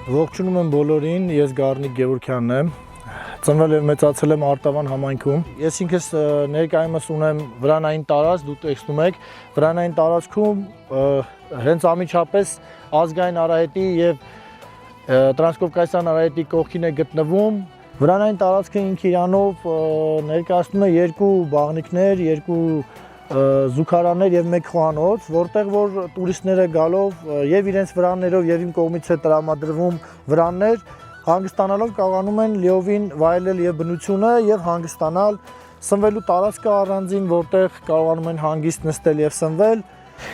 Ողջունում եմ բոլորին, ես Գառնիկ Գևորգյանն եմ։ Ծնվել եմ մեծացել եմ Արտավան համայնքում։ Ես ինքս ներկայումս ունեմ վրանային տարածք, դուք տեսնում եք, վրանային տարածքում հենց անմիջապես ազգային արահետի եւ տրանսկովկասիան արահետի կողքին է գտնվում։ Վրանային տարածքը ինքը իրանով ներկայացնում է երկու բաղնիքներ, երկու զուգարաններ եւ մեկ խոհանոց, որտեղ որ տուրիստները գալով եւ իրենց վրաններով եւ իմ կողմից է տրամադրվում վրաններ, հանգստանալով կարողանում են լիովին վայելել եւ բնությունը եւ հանգստանալ, սնվելու տարածքը առանձին, որտեղ կարողանում են հանգիստ նստել եւ սնվել։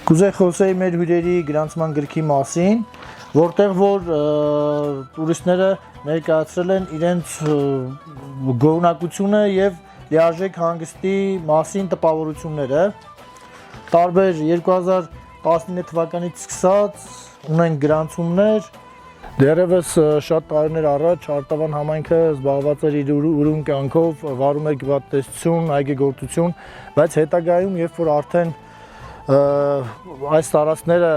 Կուզեի խոսեի մեր հյուրերի գրանցման գրքի մասին, որտեղ որ տուրիստները ներկայացրել են իրենց գոհունակությունը եւ լիարժեք հանգստի մասին տպավորությունները։ Տարբեր 2019 թվականից սկսած ունենք գրանցումներ։ Դեռևս շատ տարիներ առաջ Արտավան համայնքը զբաղված էր իր ուրույն կյանքով, վարում էր գյուղատնտեսություն, այգեգործություն, բայց հետագայում, երբ որ արդեն այս տարածքները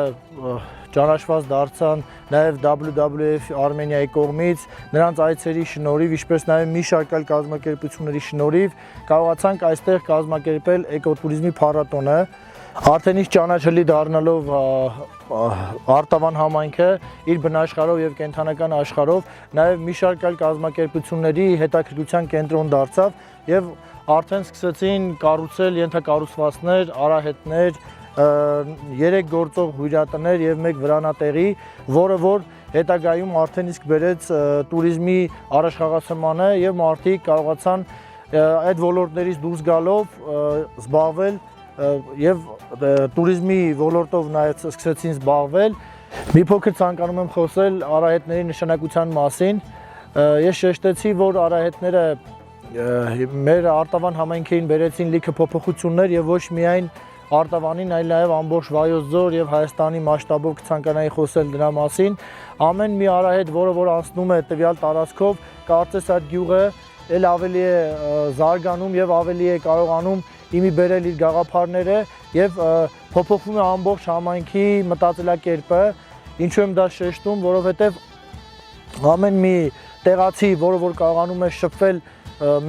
ճանաչված դարձան նաև WWF Արմենիայի կողմից, նրանց այցերի շնորհիվ, ինչպես նաև մի շարք այլ կազմակերպությունների շնորհիվ կարողացանք այստեղ կազմակերպել էկոտուրիզմի փառատոնը։ Արդեն իսկ ճանաչելի դառնալով Արտավան համայնքը իր բնաշխարհով եւ կենթանական աշխարհով նաև մի շարք այլ կազմակերպությունների հետաքրքրության կենտրոն դարձավ եւ արդեն սկսեցին կառուցել ենթակառուցվածքներ, արահետներ, 3 գործող հյուրատներ եւ 1 վրանատեղի, որը որ հետագայում արդեն իսկ բերեց տուրիզմի առաջխաղացմանը եւ մարդիկ կարողացան այդ ոլորտներից դուրս գալով զբաղվել եւ տուրիզմի ոլորտով նաեւ սկսեցին զբաղվել։ Մի փոքր ցանկանում եմ խոսել արահետների նշանակության մասին։ Ես շեշտեցի, որ արահետները մեր Արտավան համայնքին բերեցին լիքը փոփոխություններ եւ ոչ միայն Արտավանին, այլ նաև ամբողջ Վայոց ձոր եւ Հայաստանի մասշտաբով կցանկանայի խոսել դրա մասին։ Ամեն մի արահետ, որը որ անցնում է տվյալ տարածքով, կարծես այդ գյուղը էլ ավելի է զարգանում եւ ավելի է կարողանում իմի բերել իր գաղափարները եւ փոփոխվում է ամբողջ համայնքի մտածելակերպը։ Ինչու եմ դա շեշտում, որովհետեւ ամեն մի տեղացի, որը որ կարողանում է շփվել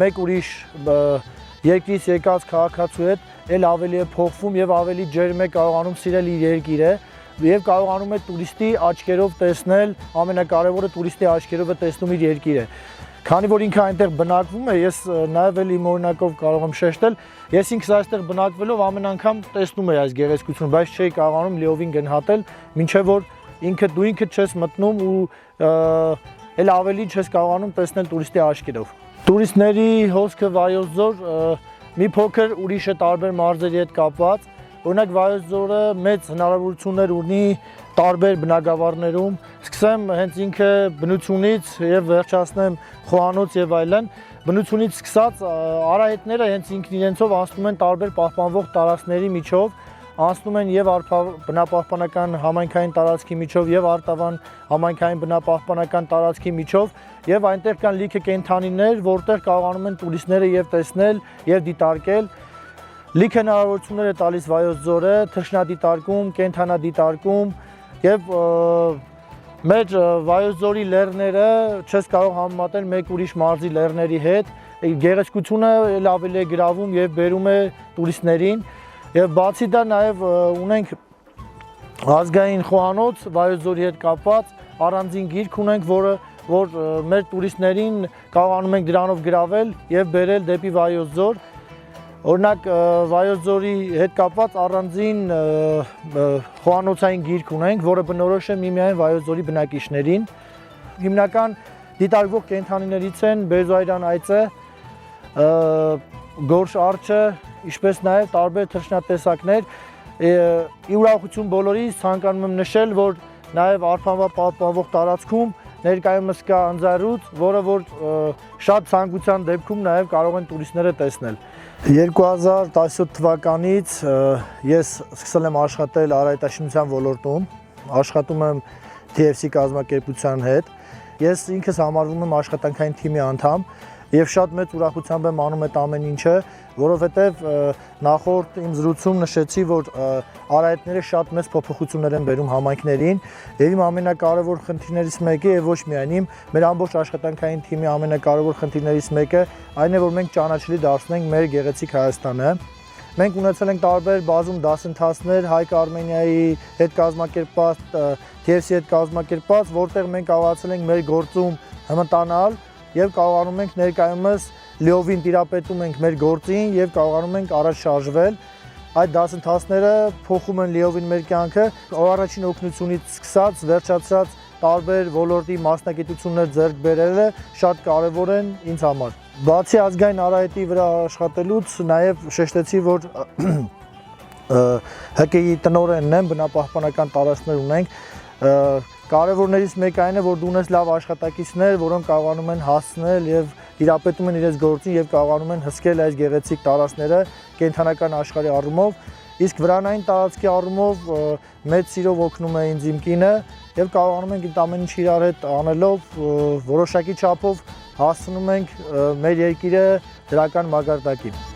մեկ ուրիշ երկրից եկած քաղաքացու հետ, էլ ավելի է փոխվում եւ ավելի ջերմ է կարողանում սիրել իր երկիրը եւ կարողանում է տուրիստի աչքերով տեսնել, ամենակարևորը տուրիստի աչքերով է տեսնում իր երկիրը։ Քանի որ ինքը այնտեղ բնակվում է, ես նաեւ էլ իմ օրինակով կարող եմ շեշտել, ես ինքս այստեղ բնակվելով ամեն անգամ տեսնում եի այս գեղեցկությունը, բայց չէի կարողանում լիովին գնահատել, մինչեւ որ դու ինքդ չես մտնում ու էլ ավելի չես կարողանում տեսնել տուրիստի աչքերով։ Տուրիստների հոսքը Վայոց ձոր մի փոքր ուրիշ է տարբեր մարզերի հետ կապված, օրինակ Վայոց ձորը մեծ հնարավորություններ ունի տարբեր բնակավարներում, սկսեմ հենց ինքը բնությունից եւ վերջացնեմ խոհանոց եւ այլն, բնությունից սկսած արահետները հենց ինքն իրենցով անցնում են տարբեր պահպանվող տարածքների միջով, անցնում են եւ բնապահպանական համայնքային տարածքի միջով եւ Արտավան համայնքային բնապահպանական տարածքի միջով եւ այնտեղ կան լիքը կենդանիներ, որտեղ կարողանում են տուրիստները եւ տեսնել եւ դիտարկել։ Լիքը հնարավորություններ է տալիս Վայոց ձորը, թռչնադիտարկում, կենդանադիտարկում եւ մեր Վայոց ձորի լեռները չես կարող համեմատել մեկ ուրիշ մարզի լեռների հետ։ Գեղեցկությունը ավելի է գրավում եւ բերում է տուրիստներին եւ բացի դա նաեւ ունենք ազգային խոհանոց Վայոց ձորի հետ կապված առանձին գիրք ունենք, որ մեր տուրիստներին կարողանում ենք դրանով գրավել եւ բերել դեպի Վայոց ձոր։ Օրինակ Վայոց ձորի հետ կապված առանձին խոհանոցային գիրք ունենք, որը բնորոշ է միմիայն Վայոց ձորի բնակիչներին։ Հիմնական դիտարկվող կենդանիներից են բեզոայրան այծը, գորշ արջը, ինչպես նաեւ տարբեր թռչնատեսակներ։ Ի ուրախություն բոլորիս ցանկանում եմ նշել, որ նաեւ Արփանվա պահպանվող տարածքում ներկայումս կա անձարուց, որը որ շատ ցանկության դեպքում նաև կարող են տուրիստները տեսնել։ 2017 թվականից ես սկսել եմ աշխատել արահետաշինության ոլորտում, աշխատում եմ TFC կազմակերպության հետ։ Ես ինքս համարվում եմ աշխատանքային թիմի անդամ եւ շատ մեծ ուրախությամբ եմ անում այդ ամեն ինչը, որովհետեւ նախորդ իմ զրույցում նշեցի, որ արայետները շատ մեծ փոփոխություններ են բերում համայնքներին եւ իմ ամենակարևոր խնդիրներից մեկը եւ ոչ միայն իմ, մեր ամբողջ աշխատանքային թիմի ամենակարևոր խնդիրներից մեկը այն է, որ մենք ճանաչելի դարձնենք մեր գեղեցիկ Հայաստանը։ Մենք ունեցել ենք տարբեր բազում դասընթացներ Հայք-Արմենիայի հետ կազմակերպված, TFC-ի հետ կազմակերպված, որտեղ մենք կարողացել ենք մեր գործում հմտանալ եւ կարողանում ենք ներկայումս լիովին տիրապետում ենք մեր գործին եւ կարողանում ենք առաջ շարժվել։ Այդ դասընթացները փոխում են լիովին մեր կյանքը, առաջին օգնությունից սկսած վերջացած տարբեր ոլորտի մասնագիտություններ ձեռք բերելը շատ կարևոր են ինձ համար։ Բացի ազգային արայետի վրա աշխատելուց նաև շեշտեցի, որ ՀԿ-ի տնօրենն եմ, բնապահպանական տարածքներ ունենք։ Կարևորներից մեկը այն է, որ դու ունես լավ աշխատակիցներ, որոնք կարողանում են հասցնել եւ տիրապետում են իրենց գործին եւ կարողանում են հսկել այս գեղեցիկ տարածքները կենթանական աշխարհի առումով, իսկ վրանային տարածքի առումով մեծ սիրով օգնում է ինձ իմ կինը եւ կարողանում ենք այդ ամեն ինչ իրար հետ անելով որոշակի չափով հասցնում ենք մեր երկիրը դրական մակարդակին։